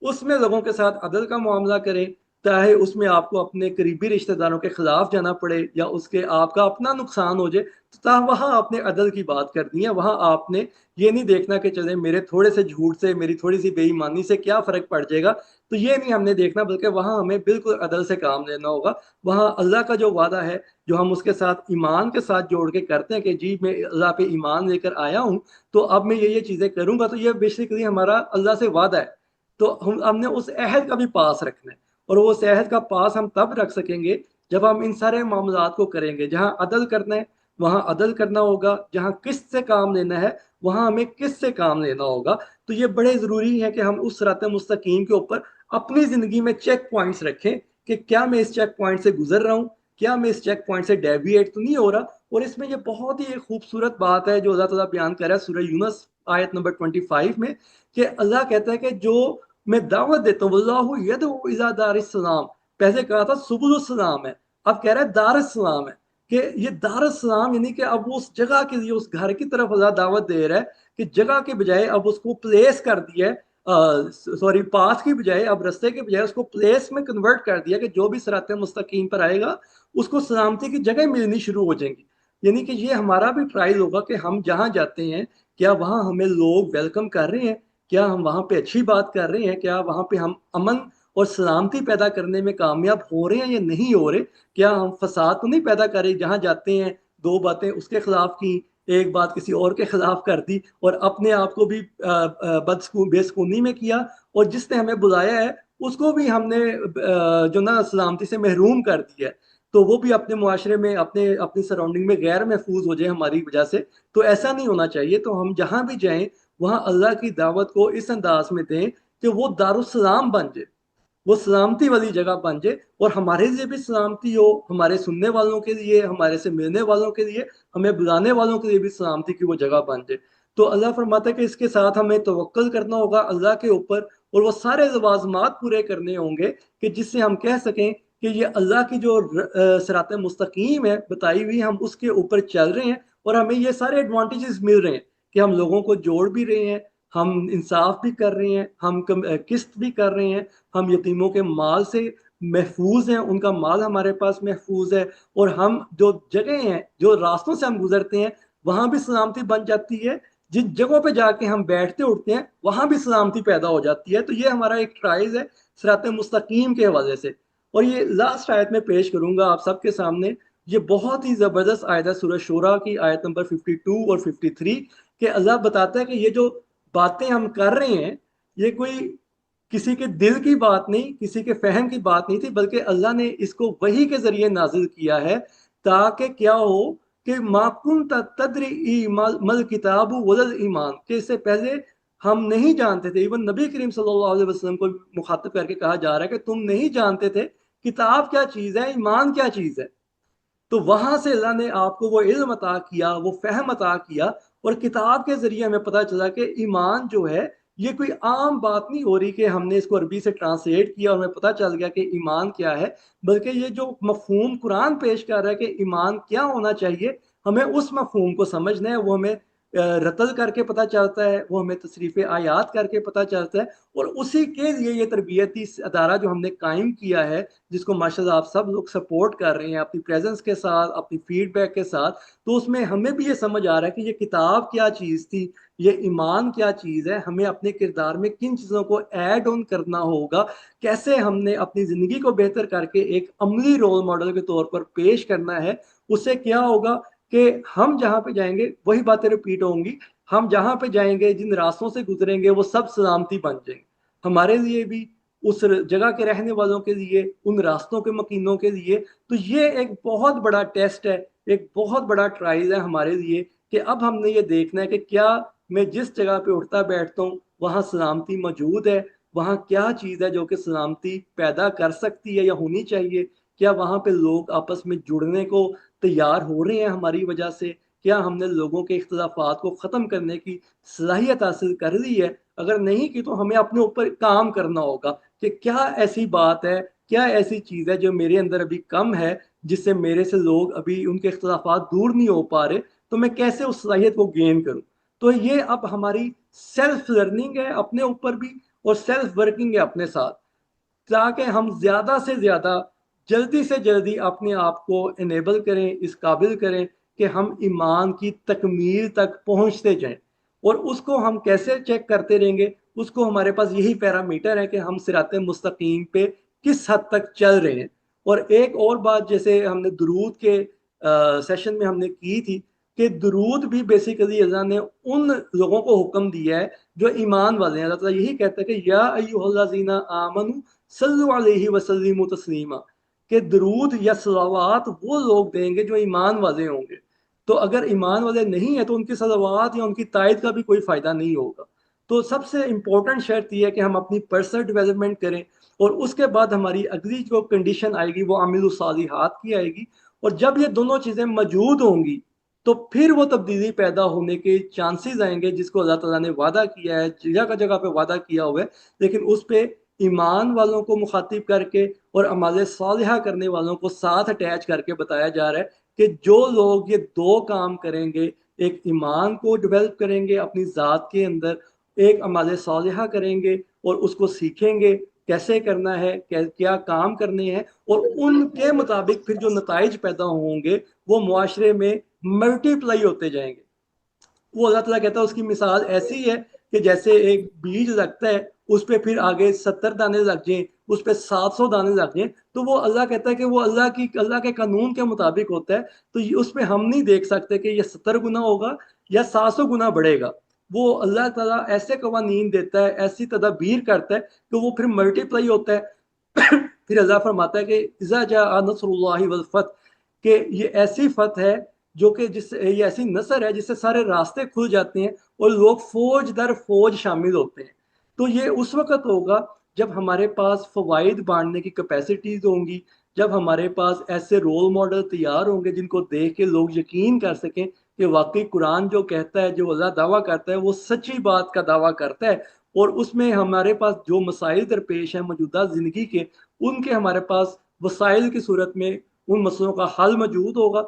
उसमें लोगों के साथ अदल का मामला करें। चाहे उसमें आपको अपने करीबी रिश्तेदारों के खिलाफ जाना पड़े या उसके आपका अपना नुकसान हो जाए, तो वहां आपने अदल की बात करनी है। वहां आपने ये नहीं देखना कि चले मेरे थोड़े से झूठ से, मेरी थोड़ी सी बेईमानी से क्या फर्क पड़ जाएगा, तो ये नहीं हमने देखना, बल्कि वहां हमें बिल्कुल अदल से काम लेना होगा। वहां अल्लाह का जो वादा है, जो हम उसके साथ ईमान के साथ जोड़ के करते हैं कि जी मैं अल्लाह पे ईमान लेकर आया हूँ, तो अब मैं ये चीजें करूंगा, तो ये बेसिकली हमारा अल्लाह से वादा है। तो हमने उस अहद का भी पास रखना है। और वो उस अहद का पास हम तब रख सकेंगे जब हम इन सारे मामलात को करेंगे। जहां अदल करना है वहां अदल करना होगा, जहां किस्त से काम लेना है वहां हमें किस्त से काम लेना होगा। तो ये बड़े ज़रूरी है कि हम उस सिरात मुस्तकीम के ऊपर अपनी ज़िंदगी में चेक पॉइंट्स रखें कि क्या मैं इस चेक पॉइंट से गुजर रहा हूँ, क्या मैं इस चेक पॉइंट से डेविएट तो नहीं हो रहा। और इसमें ये बहुत ही एक खूबसूरत बात है जो अल्लाह ताला बयान कर रहा है सूरह यूनस आयत नंबर 25 में, कि अल्लाह कहता है कि जो मैं दावत देता हूँ, वल्लाहु यदउ इला दारिस्सलाम। पहले कहा था सुबुलुस्सलाम है, अब कह रहा है दारुस्सलाम है। कि ये दारुस्सलाम यानी कि अब उस जगह के लिए, उस घर की तरफ अल्लाह दावत दे रहा है, कि जगह के बजाय अब उसको प्लेस कर दिया है, सॉरी पाथ की बजाय, अब रास्ते के बजाय उसको प्लेस में कन्वर्ट कर दिया, कि जो भी सिरात मुस्तकीम पर आएगा उसको सलामती की जगह मिलनी शुरू हो जाएंगी। यानी कि ये हमारा भी ट्रायल होगा कि हम जहाँ जाते हैं, क्या वहाँ हमें लोग वेलकम कर रहे हैं, क्या हम वहाँ पे अच्छी बात कर रहे हैं, क्या वहाँ पे हम अमन और सलामती पैदा करने में कामयाब हो रहे हैं या नहीं हो रहे, क्या हम फसाद तो नहीं पैदा कर रहे। जहाँ जाते हैं दो बातें उसके खिलाफ की, एक बात किसी और के खिलाफ कर दी, और अपने आप को भी बेसकूनी में किया, और जिसने हमें बुलाया है उसको भी हमने जो ना सलामती से महरूम कर दिया है। तो वो भी अपने मुआशरे में, अपने अपनी सराउंडिंग में गैर महफूज हो जाए हमारी वजह से। तो ऐसा नहीं होना चाहिए। तो हम जहाँ भी जाएं वहाँ अल्लाह की दावत को इस अंदाज में दें कि वो दारुसलाम बन जाए। वो सलामती वाली जगह बन जाए, और हमारे लिए भी सलामती हो, हमारे सुनने वालों के लिए, हमारे से मिलने वालों के लिए, हमें बुलाने वालों के लिए भी सलामती की वो जगह बन जाए। तो अल्लाह फरमाता है कि इसके साथ हमें तवक्कुल करना होगा अल्लाह के ऊपर, और वो सारे लवाजमात पूरे करने होंगे कि जिससे हम कह सकें कि ये अल्लाह की जो सिरात मुस्तकीम है बताई हुई, हम उसके ऊपर चल रहे हैं, और हमें ये सारे एडवांटेजेस मिल रहे हैं कि हम लोगों को जोड़ भी रहे हैं, हम इंसाफ भी कर रहे हैं, हम किस्त भी कर रहे हैं, हम यतीमों के माल से महफूज हैं, उनका माल हमारे पास महफूज है, और हम जो जगह हैं, जो रास्तों से हम गुजरते हैं, वहां भी सलामती बन जाती है। जिन जगहों पे जाके हम बैठते उठते हैं वहां भी सलामती पैदा हो जाती है। तो ये हमारा एक ट्राइज है सिरात मुस्तकीम के हवाले से। और ये लास्ट आयत में पेश करूंगा आप सबके सामने। ये बहुत ही जबरदस्त आयत है, सूरह शूरा की आयत नंबर 52 और 53 के अल्लाह बताता है कि ये जो बातें हम कर रहे हैं, ये कोई किसी के दिल की बात नहीं, किसी के फहम की बात नहीं थी, बल्कि अल्लाह ने इसको वही के जरिए नाजिल किया है, ताकि क्या हो कि माकुन तदरी मल किताबु वलल ईमान, कि इससे पहले हम नहीं जानते थे। इवन नबी करीम सल्लल्लाहु अलैहि वसल्लम को मुखातब करके कहा जा रहा है कि तुम नहीं जानते थे किताब क्या चीज़ है, ईमान क्या चीज़ है। तो वहां से अल्लाह ने आपको वो इल्म अता किया, वो फहम अता किया, और किताब के जरिए हमें पता चला कि ईमान जो है ये कोई आम बात नहीं हो रही कि हमने इसको अरबी से ट्रांसलेट किया और हमें पता चल गया कि ईमान क्या है, बल्कि ये जो मफहूम कुरान पेश कर रहा है कि ईमान क्या होना चाहिए, हमें उस मफहूम को समझना है। वो हमें रतल करके पता चलता है, वो हमें तशरीफ आयात करके पता चलता है, और उसी के लिए ये तरबियती अदारा जो हमने कायम किया है, जिसको माशाल्लाह आप सब लोग सपोर्ट कर रहे हैं अपनी प्रेजेंस के साथ, अपनी फीडबैक के साथ, तो उसमें हमें भी ये समझ आ रहा है कि ये किताब क्या चीज़ थी, ये ईमान क्या चीज़ है, हमें अपने किरदार में किन चीज़ों को ऐड ऑन करना होगा, कैसे हमने अपनी ज़िंदगी को बेहतर करके एक अमली रोल मॉडल के तौर पर पेश करना है। उससे क्या होगा कि हम जहाँ पे जाएंगे वही बातें रिपीट होंगी, हम जहाँ पे जाएंगे, जिन रास्तों से गुजरेंगे, वो सब सलामती बन जाएंगे हमारे लिए भी, उस जगह के रहने वालों के लिए, उन रास्तों के मकीनों के लिए। तो ये एक बहुत बड़ा टेस्ट है, एक बहुत बड़ा ट्राइज है हमारे लिए, कि अब हमने ये देखना है कि क्या मैं जिस जगह पे उठता बैठता हूँ वहाँ सलामती मौजूद है, वहाँ क्या चीज़ है जो कि सलामती पैदा कर सकती है या होनी चाहिए, क्या वहाँ पे लोग आपस में जुड़ने को तैयार हो रहे हैं हमारी वजह से, क्या हमने लोगों के इख्तलाफात को ख़त्म करने की सलाहियत हासिल कर ली है। अगर नहीं की तो हमें अपने ऊपर काम करना होगा कि क्या ऐसी बात है, क्या ऐसी चीज़ है जो मेरे अंदर अभी कम है, जिससे मेरे से लोग अभी उनके इख्तलाफात दूर नहीं हो पा रहे, तो मैं कैसे उस सलाहियत को गेन करूँ। तो ये अब हमारी सेल्फ लर्निंग है अपने ऊपर भी, और सेल्फ वर्किंग है अपने साथ, ताकि हम ज़्यादा से ज़्यादा, जल्दी से जल्दी अपने आप को इनेबल करें, इस काबिल करें कि हम ईमान की तकमील तक पहुंचते जाएं। और उसको हम कैसे चेक करते रहेंगे, उसको हमारे पास यही पैरामीटर है कि हम सिरात मुस्तकीम पे किस हद तक चल रहे हैं। और एक और बात, जैसे हमने दुरूद के सेशन में हमने की थी, कि दुरूद भी बेसिकली अल्लाह ने उन लोगों को हुक्म दिया है जो ईमान वाले हैं। अल्लाह ताला यही कहता है कि या अय्युहल्लज़ीना आमनू सल्लु अलैहि वसल्लिमु तस्लीमा, के दरूद या सलावात वो लोग देंगे जो ईमान वाले होंगे। तो अगर ईमान वाले नहीं है तो उनकी सलावात या उनकी तायद का भी कोई फ़ायदा नहीं होगा। तो सबसे इम्पोर्टेंट शर्त यह है कि हम अपनी पर्सनल डेवलपमेंट करें, और उसके बाद हमारी अगली जो कंडीशन आएगी वो अमीलुस सालिहात की आएगी। और जब ये दोनों चीज़ें मौजूद होंगी तो फिर वो तब्दीली पैदा होने के चांसेस आएंगे, जिसको अल्लाह ताला ने वादा किया है, जगह जगह पे वादा किया हुआ है। लेकिन उस पे ईमान वालों को मुखातिब करके और अमाल सालिहा करने वालों को साथ अटैच करके बताया जा रहा है कि जो लोग ये दो काम करेंगे, एक ईमान को डेवलप करेंगे अपनी ज़ात के अंदर, एक अमाल सालिहा करेंगे और उसको सीखेंगे कैसे करना है, क्या काम करने हैं, और उनके मुताबिक फिर जो नताइज पैदा होंगे वो मुआशरे में मल्टीप्लाई होते जाएंगे। वो अल्लाह ताला कहता है उसकी मिसाल ऐसी है कि जैसे एक बीज लगता है, उस पर फिर आगे 70 दाने लग जाएं, उस पर 700 दाने लग जाएं, तो वो अल्लाह कहता है कि वो अल्लाह के कानून के मुताबिक होता है। तो उस पर हम नहीं देख सकते कि ये 70 गुना होगा या 700 गुना बढ़ेगा। वो अल्लाह ताला ऐसे कवानीन देता है, ऐसी तदाबीर करता है कि वो फिर मल्टीप्लाई होता है। फिर अल्लाह फरमाता है कि इज़ा जा नसरुल्लाहि वल फतह, कि ये ऐसी फतह है जो कि जिससे, ये ऐसी नसर है जिससे सारे रास्ते खुल जाते हैं और लोग फौज दर फौज शामिल होते हैं। तो ये उस वक्त होगा जब हमारे पास फवाइद बांटने की कैपेसिटीज होंगी, जब हमारे पास ऐसे रोल मॉडल तैयार होंगे जिनको देख के लोग यकीन कर सकें कि वाकई कुरान जो कहता है, जो अल्लाह दावा करता है, वो सच्ची बात का दावा करता है, और उसमें हमारे पास जो मसाइल दरपेश हैं मौजूदा ज़िंदगी के, उनके हमारे पास वसाइल की सूरत में उन मसलों का हल मौजूद होगा,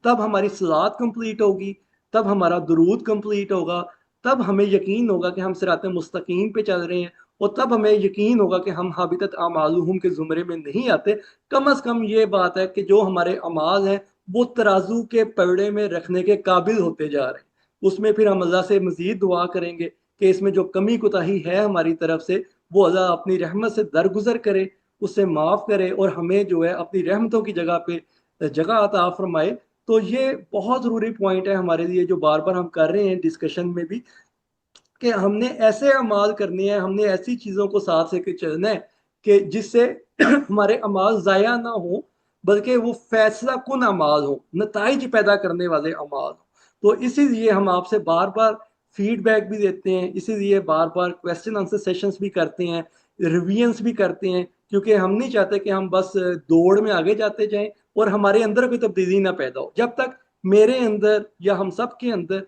तब हमारी सलात कंप्लीट होगी, तब हमारा दुरूद कंप्लीट होगा, तब हमें यकीन होगा कि हम सिरात मुस्तकीम पे चल रहे हैं, और तब हमें यकीन होगा कि हम हाबितत आमालुहुम के ज़ुमरे में नहीं आते। कम अज़ कम ये बात है कि जो हमारे अमाल हैं वो तराजू के पलड़े में रखने के काबिल होते जा रहे हैं। उसमें फिर हम अल्लाह से मज़ीद दुआ करेंगे कि इसमें जो कमी कोताही है हमारी तरफ से, वो अल्लाह अपनी रहमत से दरगुजर करे, उससे माफ़ करे, और हमें जो है अपनी रहमतों की जगह पे जगह अता फरमाए। तो ये बहुत ज़रूरी पॉइंट है हमारे लिए, जो बार बार हम कर रहे हैं डिस्कशन में भी, कि हमने ऐसे अमाल करने हैं, हमने ऐसी चीज़ों को साथ लेके चलना है कि जिससे हमारे अमाल ज़ाया ना हो, बल्कि वो फैसला कुन अमाल हो, नताइज पैदा करने वाले अमाल हो। तो इसीलिए हम आपसे बार बार फीडबैक भी देते हैं, इसीलिए बार बार क्वेश्चन आंसर सेशंस भी करते हैं, रिविजन्स भी करते हैं, क्योंकि हम नहीं चाहते कि हम बस दौड़ में आगे जाते जाएं और हमारे अंदर कोई तब्दीली ना पैदा हो। जब तक मेरे अंदर या हम सब के अंदर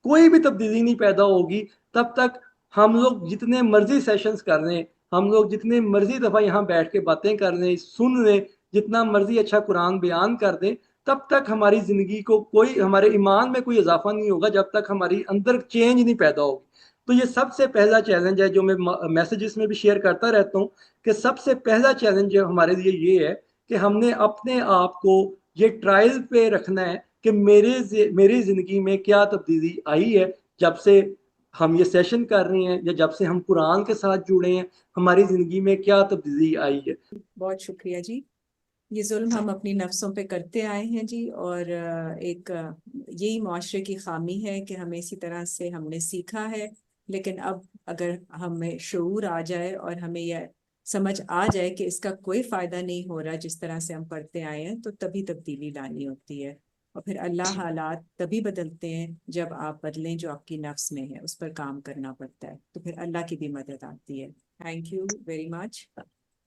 कोई भी तब्दीली नहीं पैदा होगी, तब तक हम लोग जितने मर्जी सेशंस कर रहे हैं, हम लोग जितने मर्जी दफ़ा यहाँ बैठ के बातें कर रहे हैं, सुन रहे, जितना मर्जी अच्छा कुरान बयान कर दें, तब तक हमारी ज़िंदगी को कोई, हमारे ईमान में कोई इजाफा नहीं होगा जब तक हमारी अंदर चेंज नहीं पैदा होगी। तो ये सबसे पहला चैलेंज है जो मैं मैसेजेस में भी शेयर करता रहता हूँ, कि सबसे पहला चैलेंज हमारे लिए ये है कि हमने अपने आप को ये ट्रायल पे रखना है कि मेरी ज़िंदगी में क्या तब्दीली आई है जब से हम ये सेशन कर रहे हैं, या जब से हम कुरान के साथ जुड़े हैं, हमारी ज़िंदगी में क्या तब्दीली आई है। बहुत शुक्रिया जी। ये जुल्म हम अपनी नफ्सों पे करते आए हैं जी, और यही मुआशरे की खामी है कि हमें इसी तरह से हमने सीखा है। लेकिन अब अगर हमें शऊर आ जाए और हमें यह समझ आ जाए कि इसका कोई फायदा नहीं हो रहा जिस तरह से हम पढ़ते आए हैं, तो तभी तब्दीली लानी होती है। और फिर अल्लाह हालात तभी बदलते हैं जब आप बदलें, जो आपकी नफ्स में है उस पर काम करना पड़ता है, तो फिर अल्लाह की भी मदद आती है। Thank you very much.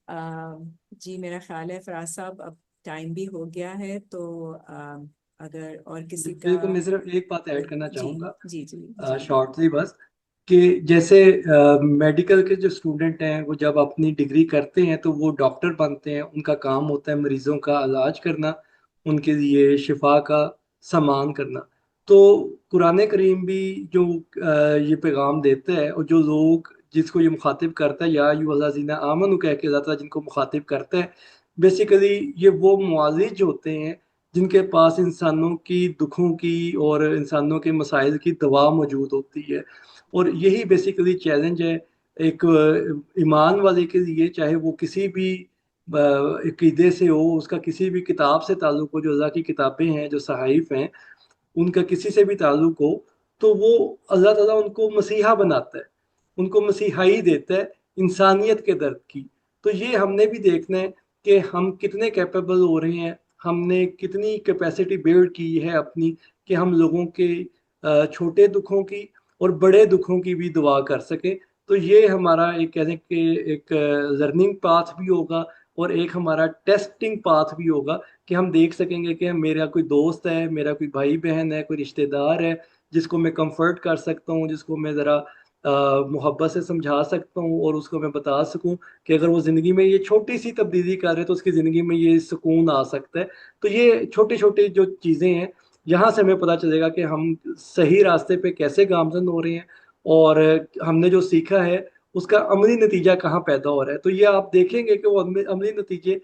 जी, मेरा ख्याल है फराज साहब अब टाइम भी हो गया है, तो अगर और किसी का। बिल्कुल, मैं सिर्फ एक बात ऐड करना जी चाहूँगा जी जी जी। शॉर्टली बस, कि जैसे मेडिकल के जो स्टूडेंट हैं वो जब अपनी डिग्री करते हैं तो वो डॉक्टर बनते हैं, उनका काम होता है मरीजों का इलाज करना, उनके लिए शिफा का सामान करना। तो कुरान करीम भी जो ये पैगाम देता है, और जो लोग जिसको ये मुखातिब करता है, या अय्युहल्लज़ीना आमनू कह के अल्लाह ताला जिनको मुखातिब करता है, बेसिकली ये वो मुआलिज होते हैं जिनके पास इंसानों की दुखों की और इंसानों के मसाइल की दवा मौजूद होती है। और यही बेसिकली चैलेंज है एक ईमान वाले के लिए, चाहे वो किसी भी अकीदे से हो, उसका किसी भी किताब से ताल्लुक़ हो, जो अल्लाह की किताबें हैं, जो सहाइफ़ हैं, उनका किसी से भी ताल्लुक़ हो, तो वो अल्लाह ताला उनको मसीहा बनाता है, उनको मसीहाई देता है इंसानियत के दर्द की। तो ये हमने भी देखना है कि हम कितने कैपेबल हो रहे हैं, हमने कितनी कैपेसिटी बिल्ड की है अपनी, कि हम लोगों के छोटे दुखों की और बड़े दुखों की भी दुआ कर सकें। तो ये हमारा एक कहने के एक लर्निंग पाथ भी होगा, और एक हमारा टेस्टिंग पाथ भी होगा, कि हम देख सकेंगे कि मेरा कोई दोस्त है, मेरा कोई भाई बहन है, कोई रिश्तेदार है, जिसको मैं कंफर्ट कर सकता हूँ, जिसको मैं ज़रा मोहब्बत से समझा सकता हूँ, और उसको मैं बता सकूँ कि अगर वो ज़िंदगी में ये छोटी सी तब्दीली कर रहे तो उसकी ज़िंदगी में ये सुकून आ सकता है। तो ये छोटी छोटी जो चीज़ें हैं, यहाँ से हमें पता चलेगा कि हम सही रास्ते पे कैसे गामजन हो रहे हैं, और हमने जो सीखा है उसका अमली नतीजा कहाँ पैदा हो रहा है। तो ये आप देखेंगे कि वो अमली नतीजे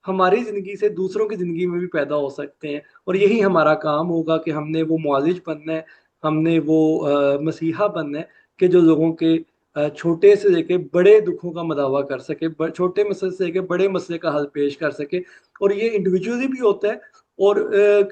हमारी ज़िंदगी से दूसरों की ज़िंदगी में भी पैदा हो सकते हैं, और यही हमारा काम होगा कि हमने वो मुआलिज बनना है, हमने वो मसीहा बनना है, कि जो लोगों के छोटे से लेके बड़े दुखों का मदावा कर सके, छोटे मसले से लेके बड़े मसले का हल पेश कर सके। और ये इंडिविजुअली भी होता है, और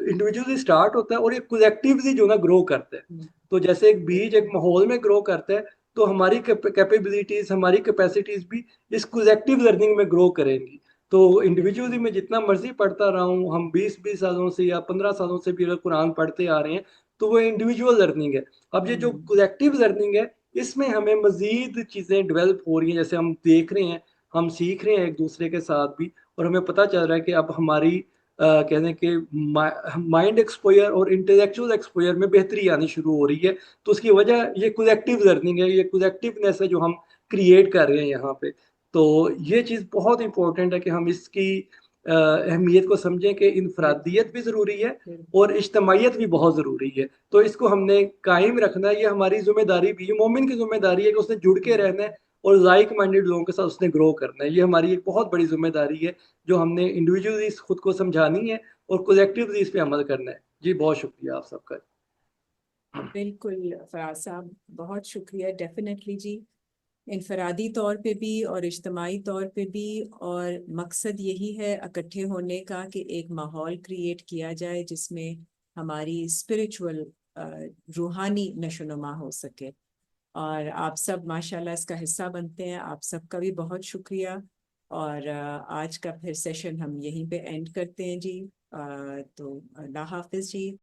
इंडिविजुअली स्टार्ट होता है, और ये कलेक्टिवली जो ना ग्रो करता है। तो जैसे एक बीज एक माहौल में ग्रो करता है, तो हमारी कैपेबिलिटीज, हमारी कैपेसिटीज भी इस कलेक्टिव लर्निंग में ग्रो करेंगी। तो इंडिविजुअली मैं जितना मर्जी पढ़ता रहा हूँ, हम 20-20 सालों से या 15 सालों से भी अगर कुरान पढ़ते आ रहे हैं, तो वो इंडिविजुअल लर्निंग है। अब ये जो कलेक्टिव लर्निंग है, इसमें हमें मजीद चीज़ें डेवलप हो रही हैं, जैसे हम देख रहे हैं, हम सीख रहे हैं एक दूसरे के साथ भी, और हमें पता चल रहा है कि अब हमारी कहते हैं कि माइंड एक्सपोजर और इंटेलेक्चुअल एक्सपोजर में बेहतरी आनी शुरू हो रही है। तो उसकी वजह ये कलेक्टिव लर्निंग है, ये कलेक्टिवनेस है जो हम क्रिएट कर रहे हैं यहाँ पे। तो ये चीज़ बहुत इंपॉर्टेंट है कि हम इसकी अहमियत को समझें कि इनफरादियत भी ज़रूरी है और इज्तमाहियत भी बहुत ज़रूरी है। तो इसको हमने कायम रखना है, ये हमारी जिम्मेदारी भी, ये मोमिन की जिम्मेदारी है कि उसने जुड़ के रहना है और लाइक माइंडेड लोगों के साथ उसने ग्रो करना है। ये हमारी एक बहुत बड़ी जिम्मेदारी है जो हमने इंडिविजुअली खुद को समझानी है और कलेक्टिवली इस पे अमल करना है। जी बहुत शुक्रिया आप सबका। बिल्कुल फराज साहब, बहुत शुक्रिया। डेफिनेटली जी, इनफरादी तौर पे भी और इज्तमाही तौर पे भी, और मकसद यही है इकट्ठे होने का कि एक माहौल क्रिएट किया जाए जिसमें हमारी स्पिरिचुअल रूहानी नशोनुमा हो सके। और आप सब माशाल्लाह इसका हिस्सा बनते हैं। आप सबका भी बहुत शुक्रिया। और आज का फिर सेशन हम यहीं पे एंड करते हैं जी। तो अल्लाह हाफिज जी।